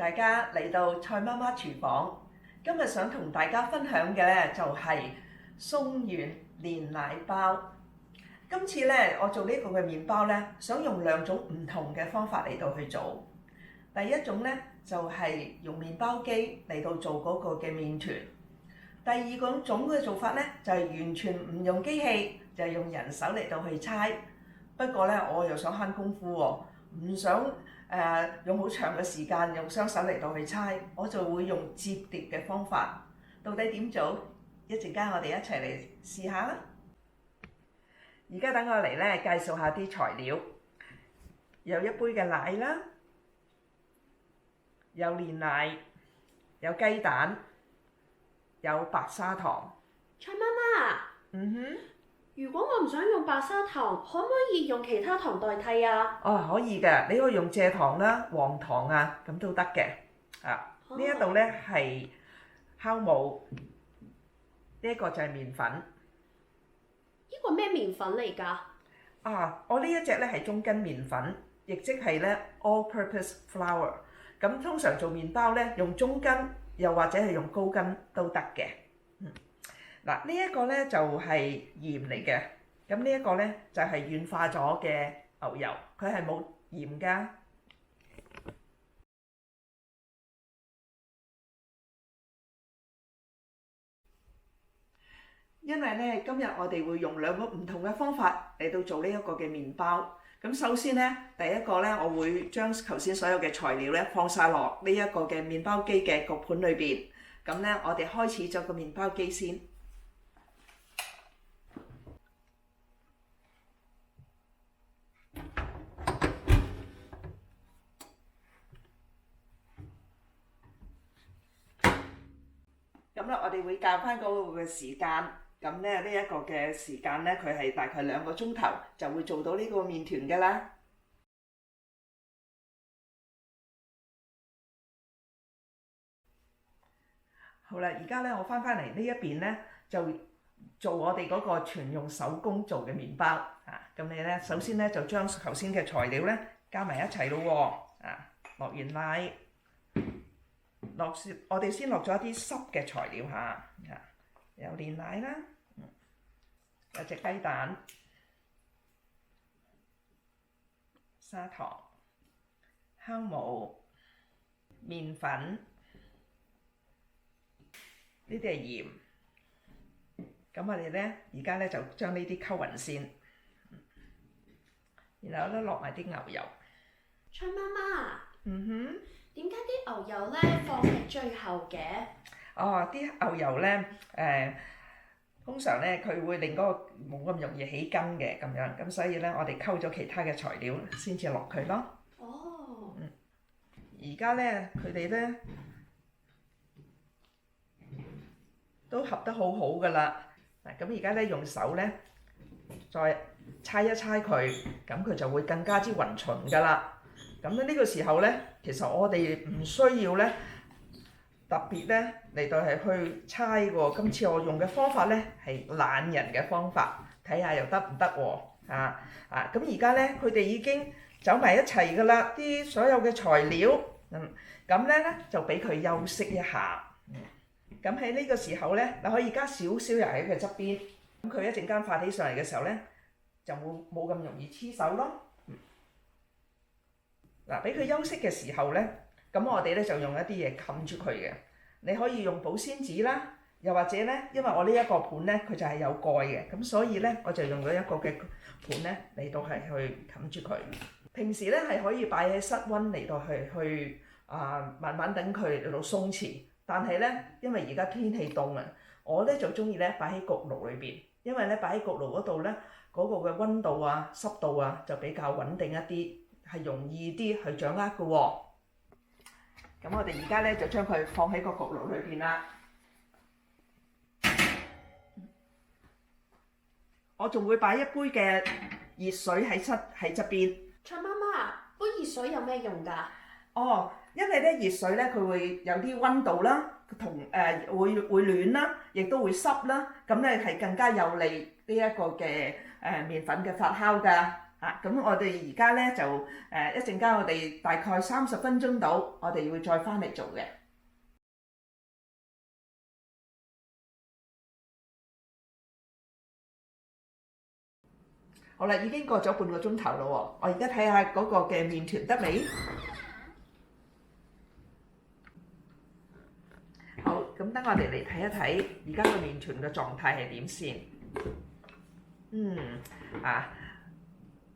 大家嚟到蔡媽媽廚房。今日想同大家分享嘅咧就係鬆軟煉奶包。今次咧我做呢個嘅麵包咧，想用兩種唔同嘅方法嚟到去做。第一種咧就係用麵包機嚟到做嗰個嘅麵團。第二種嘅做法咧就係完全唔用機器，就係用人手嚟到去搓。不過咧我又想慳功夫喎，唔想用好長嘅時間用雙手嚟到去搓，我就會用摺疊嘅方法。到底點做？一陣間我哋一齊嚟試下啦。而家等我嚟咧介紹下啲材料，有一杯嘅奶啦，有煉奶，有雞蛋，有白砂糖。蔡媽媽，如果我唔想用白砂糖，可唔可以用其他糖代替啊？哦，可以嘅，你可以用蔗糖啦、黃糖啊，咁都得嘅。呢一度咧係酵母，呢一個就係麵粉。呢個咩麵粉嚟㗎？我呢一隻咧係中筋麵粉，亦即係咧 all-purpose flour。咁通常做麵包咧用中筋，又或者係用高筋都得嘅。嗱，呢一個咧就係鹽嚟嘅。咁呢一個咧就係軟化咗嘅牛油，佢係冇鹽㗎。因為咧今日我哋會用兩個唔同嘅方法嚟到做呢一個嘅麵包。咁首先咧，第一個咧，我會將頭先所有嘅材料咧放晒落呢一個嘅麵包機嘅焗盤裏邊。咁咧，我哋開始咗個麵包機先。咁咧，我哋會校翻嗰個嘅時間。咁咧，呢一個嘅時間咧，佢係大概2個鐘頭就會做到呢個麵團㗎啦。好啦，而家咧我翻嚟呢一邊咧，就做我哋嗰個全用手工做嘅麵包。咁你咧首先咧就將頭先嘅材料咧加埋一齊咯喎。落完奶，我哋先落咗一啲濕嘅材料嚇。有煉奶啦，有隻雞蛋、砂糖、酵母、麵粉，呢啲係鹽。咁我哋咧而家咧就將呢啲溝勻先，然後咧落埋啲牛油。蔡媽媽，點解啲牛油咧放喺最後嘅？啲牛油咧，通常咧佢會令嗰個冇咁容易起筋嘅咁樣，咁所以咧我哋溝咗其他嘅材料先至落佢咯。而家咧佢哋咧都合得好好噶啦。咁而家咧用手咧再搓一搓佢，咁佢就會更加之勻循噶啦。咁咧呢個時候咧，其實我哋唔需要咧特別咧嚟到係去搓喎。今次我用嘅方法咧係懶人嘅方法，睇下又得唔得喎？咁而家咧佢哋已經走埋一齊噶啦，啲所有嘅材料。咁咧就俾佢休息一下。咁喺呢個時候咧，你可以加少少油喺佢側邊。咁佢一陣間發起上嚟嘅時候咧，就冇咁容易黐手咯。俾佢休息嘅時候咧，咁我哋咧就用一啲嘢冚住佢嘅。你可以用保鮮紙啦，又或者咧，因為我呢一個盤咧佢就係有蓋嘅，咁所以咧我就用咗一個嘅盤咧嚟到係去冚住佢。平時咧係可以擺喺室溫嚟到去慢慢等佢嚟到鬆弛。但係咧，因為而家天氣凍啊，我咧就中意咧擺喺焗爐裏邊，因為咧擺喺焗爐嗰度咧嗰個嘅溫度啊、濕度啊就比較穩定一啲，係容易啲去掌握嘅喎。咁我哋而家咧就將佢放喺個焗爐裏邊啦。我仲會擺一杯嘅熱水喺側邊。蔡媽媽，杯熱水有咩用㗎？因為咧熱水咧佢會有啲溫度啦，同會暖啦，亦都會濕啦，咁咧係更加有利呢一個嘅麵粉嘅發酵㗎。咁我哋而家咧就一陣間，我哋大概30分鐘到，我哋會再翻嚟做嘅。好啦，已經過咗半個鐘頭啦喎，我而家睇下嗰個嘅麵團得未？好，咁等我哋嚟睇一睇而家個麵團嘅狀態係點先。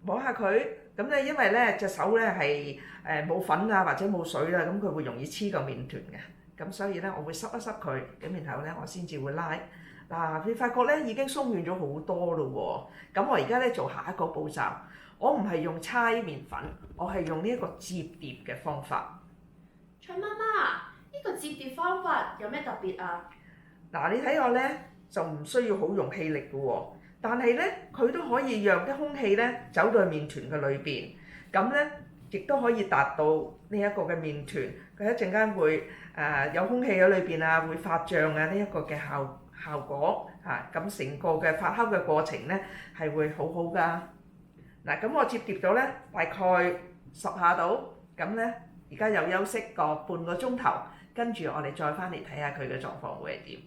摸下佢，咁咧因為咧隻手咧係冇粉啊或者冇水啦，咁佢會容易黐個麵團嘅，咁所以咧我會濕一濕佢，咁然後咧我先至會拉。嗱，你發覺咧已經鬆軟咗好多咯喎，咁我而家咧做下一個步驟，我唔係用搓麵粉，我係用呢一個摺疊嘅方法。蔡媽媽，呢個摺疊方法有咩特別啊？嗱，你睇我咧就唔需要好用氣力嘅喎，但係咧佢都可以讓啲空氣咧走到麵團嘅裏邊，咁咧亦都可以達到呢一個嘅麵團，佢一陣間會有空氣喺裏邊啊，會發脹啊呢一個嘅效果嚇，咁成個嘅發酵嘅過程咧係會好好噶。嗱，咁我摺疊咗咧大概10下到，咁咧而家又休息個半個鐘頭，跟住我哋再翻嚟睇下佢嘅狀況會係點。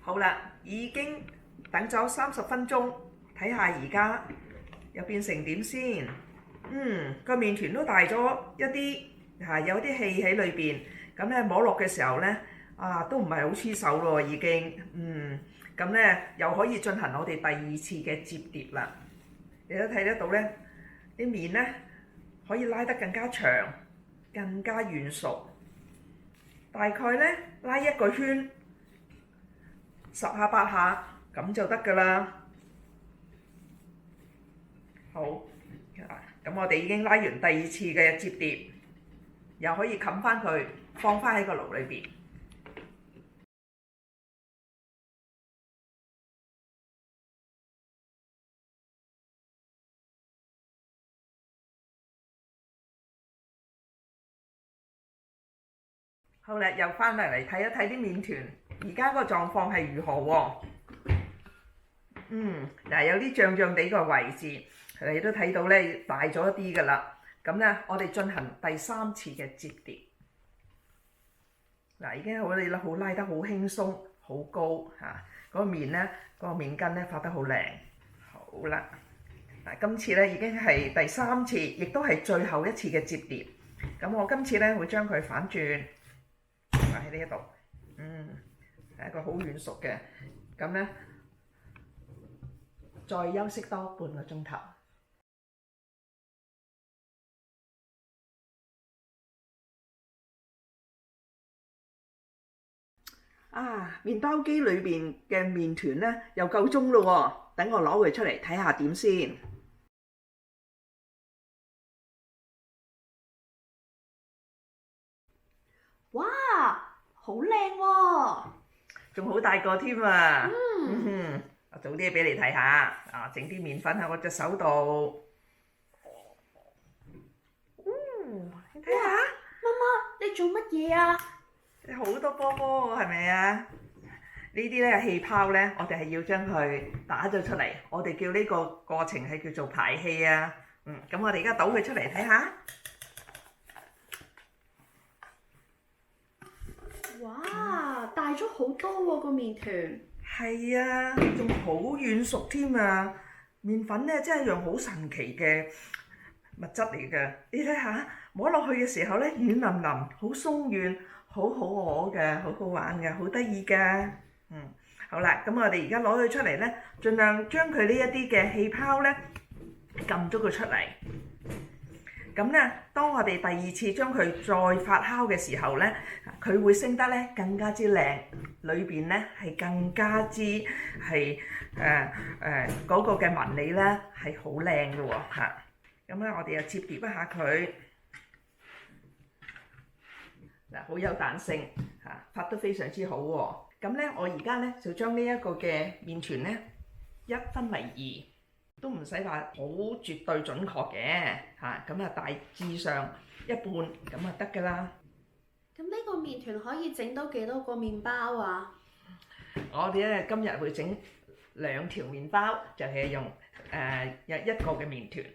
好啦，已經等咗30分鐘，睇下而家又變成點先？個麵團都大咗一啲，有啲氣喺裏邊。咁咧摸落嘅時候咧，都唔係好黐手咯，已經。咁咧又可以進行我哋第2次嘅摺疊啦。你都睇得到咧，啲麵咧可以拉得更加長、更加軟熟。大概咧拉一個圈，10下8下咁就得㗎啦。好，咁我哋已經拉完第2次嘅摺疊，又可以冚翻佢，放翻喺個爐裏邊。好啦，又翻嚟睇一睇啲麵團，而家個狀況係如何喎？有啲脹脹地個位置，你都睇到咧大咗一啲㗎啦。咁咧，我哋進行第3次嘅摺疊。已經好你啦，好拉得好輕鬆，好高嚇。嗰個麵咧，嗰個麵筋咧發得好靚。好啦，今次咧已經係第3次，亦都係最後一次嘅摺疊。咁我今次咧會將佢反轉。喺呢一度，係一個好軟熟嘅，咁咧再休息多半個鐘頭。麵包機裏邊嘅麵團咧又夠鐘咯喎，等我攞佢出嚟睇下點先。哇，好靚喎！仲好大個添啊！我做啲嘢俾你睇下，整啲麵粉喺我隻手度。你睇下，媽媽，你做乜嘢啊？好多波波係咪啊？呢啲咧氣泡咧，我哋係要將佢打咗出嚟，我哋叫呢個過程係叫做排氣啊。咁我哋而家倒佢出嚟睇下。哇，大咗好多喎個麵團。係啊，仲好軟熟添啊！麵粉咧真係一樣好神奇嘅物質嚟㗎。你睇下，摸落去嘅時候咧，軟腍腍，好鬆軟，好可愛嘅，好好玩嘅，好得意㗎。好啦，咁我哋而家攞佢出嚟咧，盡量將佢呢一啲嘅氣泡咧撳咗佢出嚟。咁咧，當我哋第2次將佢再發酵嘅時候咧，佢會升得咧更加之靚，裏邊咧係更加之係嗰個嘅紋理咧係好靚嘅喎嚇。咁咧，我哋又摺疊一下佢，好有彈性嚇，發得非常之好喎。咁咧，我而家咧就將呢一個嘅麵團咧1分為2。都唔使話好絕對準確嘅嚇，咁大致上一半咁就得㗎啦。咁呢個麵團可以整到幾多個麵包啊？我哋咧今日會整2條麵包，就係用有1個嘅麵團。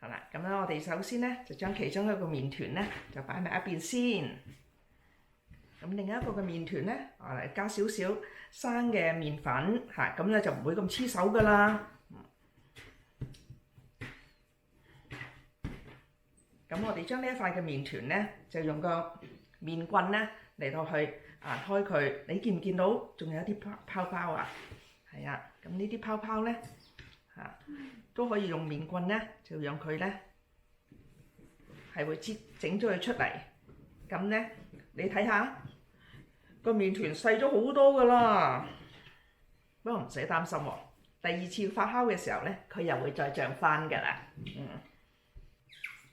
好啦，咁咧我哋首先咧就將其中一個麵團咧就擺埋一邊先。咁另一個嘅麵團咧，我嚟加少少生嘅麵粉嚇，咁咧就唔會咁黐手噶啦。咁我哋將呢一塊嘅麵團咧，就用個麵棍咧嚟到去開佢。你見唔見到仲有一啲泡泡啊？係啊，咁呢啲泡泡咧都可以用麵棍咧，就讓佢咧係會整咗佢出嚟。咁咧你睇下個麵團細咗好多噶啦，不過唔使擔心喎。第2次發酵嘅時候咧，佢又會再漲翻㗎啦。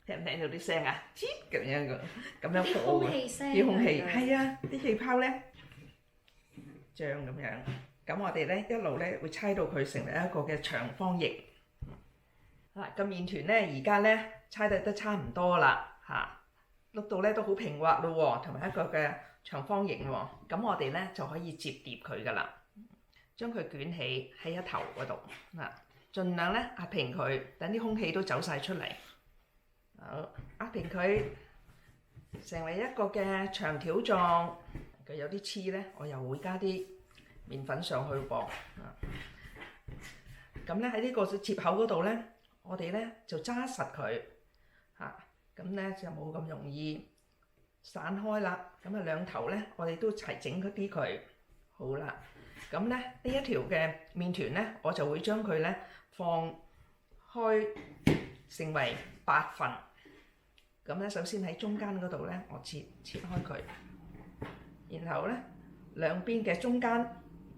聽唔聽到啲聲啊？吱咁樣嘅，咁樣啲空氣聲。啲空氣係啊，啲氣泡咧漲咁樣。咁我哋咧一路咧會猜到佢成為一個嘅長方形。個麵團咧而家咧猜得差唔多啦碌到咧都好平滑咯喎，同埋一個嘅長方形喎。咁我哋咧就可以折疊佢噶啦，將佢捲起喺一頭嗰度盡量咧壓平佢，等啲空氣都走晒出嚟。好，壓平佢成為一個嘅長條狀。佢有啲黐咧，我又會加啲麵粉上去噃。咁咧喺呢個切口嗰度咧，我哋咧就揸實佢咁咧就冇咁容易散開啦。咁兩頭咧，我哋都齊整嗰啲佢。好啦，咁咧呢一條嘅麵團咧，我就會將佢咧放開成為8份。咁咧首先喺中間嗰度咧，我切開佢，然後咧兩邊嘅中間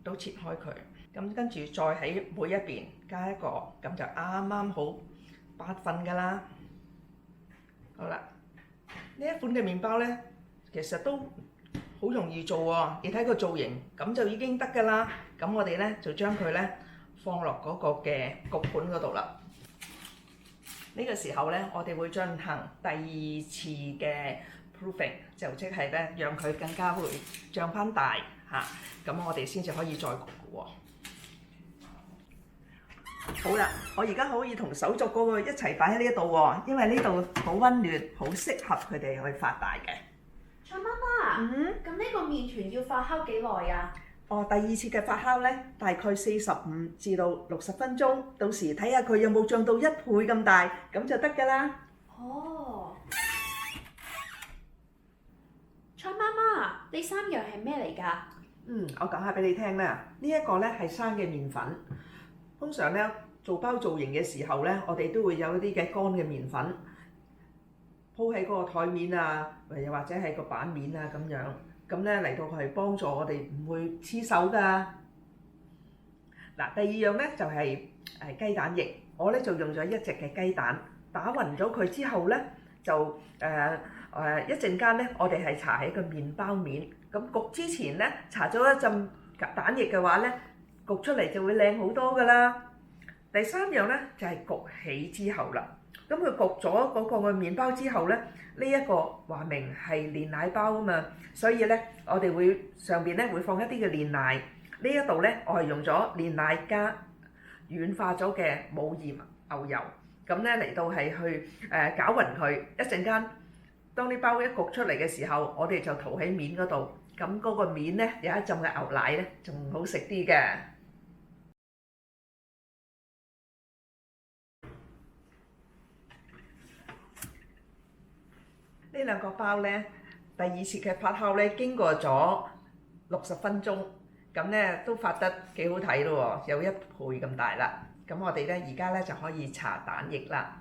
都切開佢。咁跟住再喺每一邊加一個，咁就啱啱好8份㗎啦。好啦，呢一款嘅麵包咧，其實都好容易做喎。你睇個造型，咁就已經得㗎啦。咁我哋咧就將佢咧放落嗰個嘅焗盤嗰度啦。呢個時候咧，我哋會進行第2次嘅 proofing， 就即係咧讓佢更加會漲翻大咁我哋先至可以再焗嘅喎。好啦，我而家可以同手作嗰個一齊擺喺呢一度喎，因為呢度好溫暖，好適合佢哋去發大嘅。蔡媽媽，咁呢個麵團要發酵幾耐啊？第2次嘅發酵咧，大概45至到60分鐘，到時睇下佢有冇漲到1倍咁大，咁就得㗎啦。哦，蔡媽媽，呢3樣係咩嚟㗎？我講下俾你聽啦。呢一個咧係生嘅麵粉。通常咧做包造型嘅時候咧，我哋都會有一啲嘅乾嘅麵粉鋪喺嗰個台面啊，又或者係個板面啊咁樣。咁咧嚟到係幫助我哋唔會黐手㗎。第2樣咧就係雞蛋液。我咧就用咗1隻嘅雞蛋，打勻咗佢之後咧，就一陣間咧，我哋係搽喺個麵包面。咁焗之前咧，搽咗一陣蛋液嘅話咧，焗出嚟就會靚好多㗎啦。第3樣咧就係焗起之後啦。咁佢焗咗嗰個嘅麵包之後咧，呢一個話明係煉奶包啊嘛，所以咧我哋會上邊咧會放一啲嘅煉奶。呢一度咧我係用咗煉奶加軟化咗嘅冇鹽牛油，咁咧嚟到係去攪勻佢。一陣間當啲包一焗出嚟嘅時候，我哋就塗喺面嗰度。咁嗰個面咧有一浸嘅牛奶咧，仲好食啲嘅。呢2個包咧，第2次嘅發酵咧，經過咗60分鐘，咁咧都發得幾好睇咯喎，有1倍咁大啦。咁我哋咧而家咧就可以搽蛋液啦。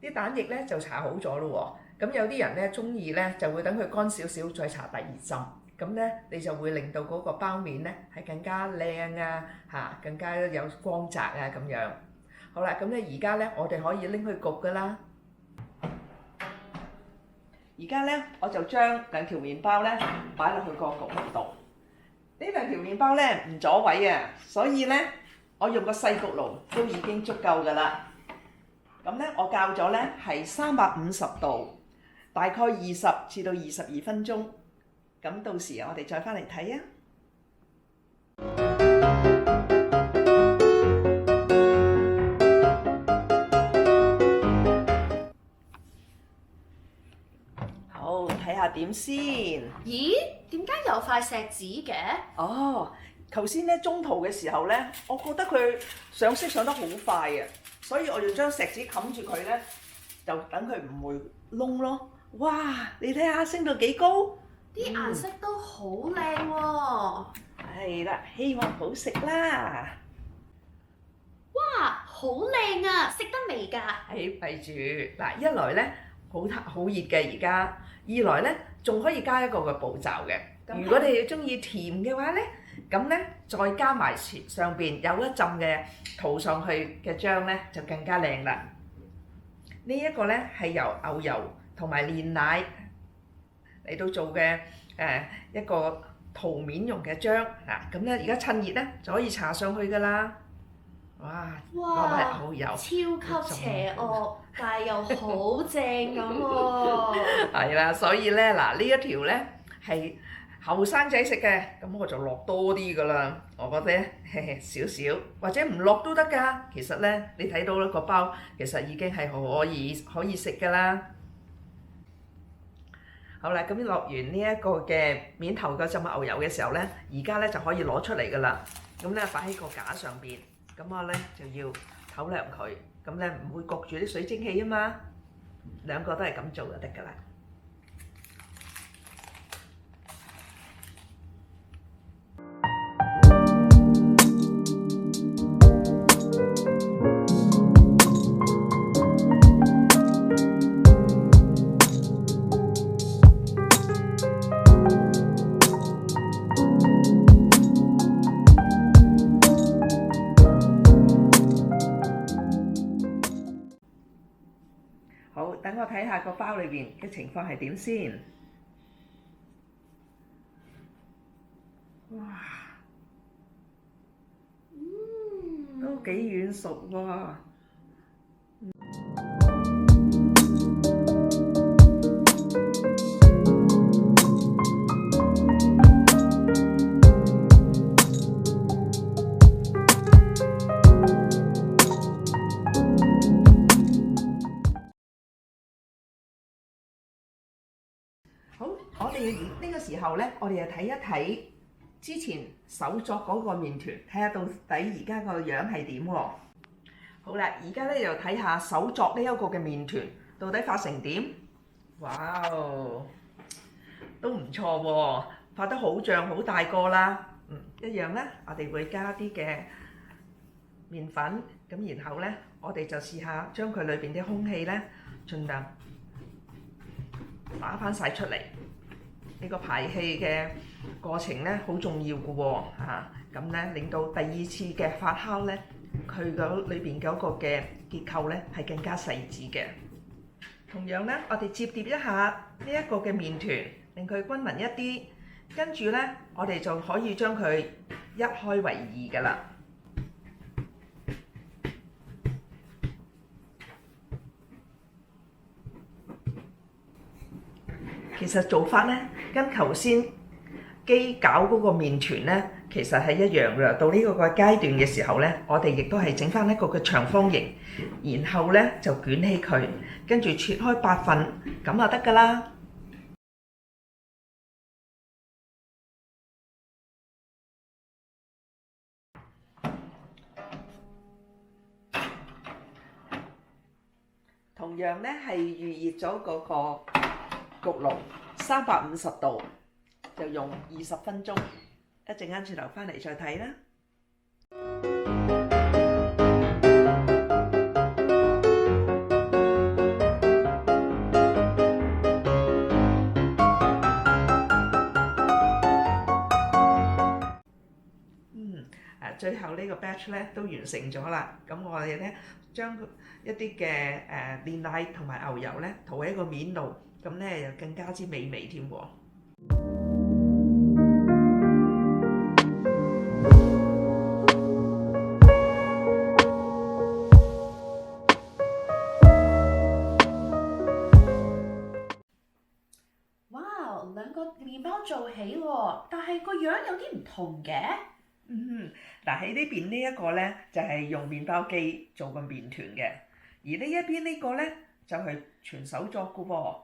啲蛋液咧就搽好咗咯喎。咁有啲人咧中意咧就會等佢乾少少再搽第2浸。咁咧你就會令到嗰個包面咧係更加靚啊更加有光澤啊咁樣。好啦，咁咧而家咧我哋可以拎去焗㗎啦。而家咧我就將2條麵包咧擺落去個焗爐度。呢2條麵包咧唔阻位啊，所以咧我用個細焗爐都已經足夠㗎啦。咁咁咧我校咗咧係350度，大概20至到22分鐘。咁到時我哋再翻嚟睇啊！好，睇下點先。咦？點解有塊石子嘅？哦，頭先咧中途嘅時候咧，我覺得佢上色上得好快啊，所以我就將石子冚住佢咧，就等佢唔會燶咯。哇！你睇下升到幾高，啲顏色都好靚喎。係啦，希望好食啦。哇！好靚啊，食得未㗎？咪住嗱，一來咧好熱嘅而家，二來咧仲可以加一個嘅步驟嘅。如果你哋中意甜嘅話咧，咁咧再加埋上邊有一浸嘅塗上去嘅漿咧，就更加靚啦。呢一個咧係由牛油同埋煉奶嚟到做嘅一個塗面用嘅漿啊，咁咧而家趁熱咧就可以搽上去㗎啦。哇！牛油超級邪惡，但係又好正咁喎。係啦，所以咧嗱，呢一條咧係後生仔食嘅，咁我就落多啲㗎啦。我覺得少少，或者唔落都得㗎。其實咧，你睇到咧個包其實已經係可以食㗎啦。好啦，咁落完呢一個嘅面頭嘅浸牛油嘅時候咧，而家咧就可以攞出嚟㗎啦。咁咧擺喺個架上邊，咁我咧就要透涼佢，咁咧唔會焗住啲水蒸氣啊嘛。兩個都係咁做就得㗎啦。好，等我睇下個包裏邊嘅情況係點先。哇，都幾軟熟喎。好，我哋呢個時候咧，我哋就睇一睇之前手作嗰個麵團，睇下到底而家個樣係點喎。好啦，而家咧就睇下手作呢一個嘅麵團，到底發成點？哇哦，都唔錯喎，發得好脹好大個啦。一樣咧，我哋會加啲嘅麵粉，咁然後咧，我哋就試下將佢裏邊啲空氣咧，盡量打翻晒出嚟。呢個排氣嘅過程咧好重要嘅喎嚇，咁咧令到第二次嘅發酵咧，佢嗰裏邊嗰個嘅結構咧係更加細緻嘅。同樣咧，我哋摺疊一下呢一個嘅麵團，令佢均勻一啲，跟住咧我哋就可以將佢一開為二㗎啦。其實做法咧，跟頭先機攪嗰個麵團咧，其實係一樣嘅。到呢個階段嘅時候咧，我哋亦都係整翻一個嘅長方形，然後咧就捲起佢，跟住切開8份，咁就得㗎啦。同樣咧係預熱咗嗰個焗爐350度，就用20分鐘。一陣間轉頭翻嚟再睇啦。最後呢個 batch 咧都完成咗啦。咁我哋咧將一啲嘅煉奶同埋牛油咧塗喺個面度，咁咧又更加之美味添喎。包做起喎，但係個樣有啲唔同嘅。嗱喺呢邊呢一個呢，就係用麵包機做個麵團嘅，而呢一邊呢個呢，就係全手作嘅喎。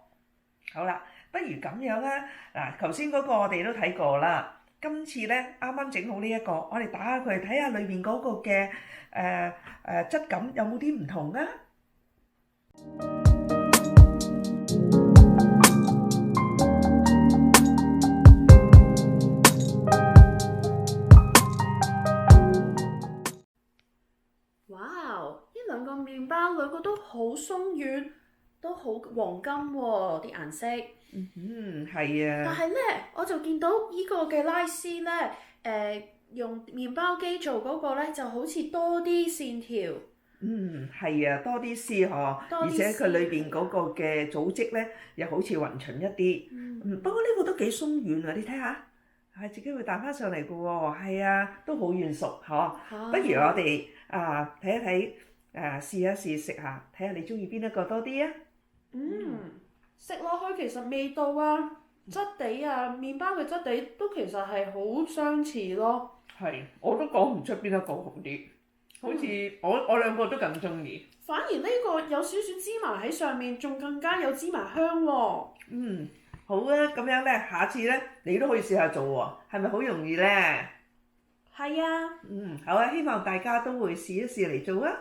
好啦，不如咁樣啦，嗱頭先嗰個我哋都睇過啦，今次呢啱啱整好呢一個，我哋打下佢睇下裏面嗰個嘅質感有冇啲唔同啊？哇！呢兩個麵包兩個都好鬆軟，都好黃金喎啲顏色。係啊。但係呢，我就見到呢個嘅拉絲呢，用麵包機做嗰個呢，就好似多啲線條。係啊，多啲絲嗬，而且佢裏邊嗰個嘅組織呢，又好似勻循一啲。不過呢個都幾鬆軟啊，你睇下，係自己會彈翻上嚟嘅喎。係啊，都好軟熟嗬。不如我哋睇一睇，試一試食下，睇下你中意邊一個多啲啊？食落去其實味道啊、質地啊、麵包嘅質地都其實係好相似咯。係，我都講唔出邊一個好啲，好似我兩個都更中意。反而呢個有少少芝麻喺上面，仲更加有芝麻香喎。好啊，咁樣呢，下次呢，你都可以試下做喎，係咪好容易呢？係啊。好啊，希望大家都會試一試嚟做啊！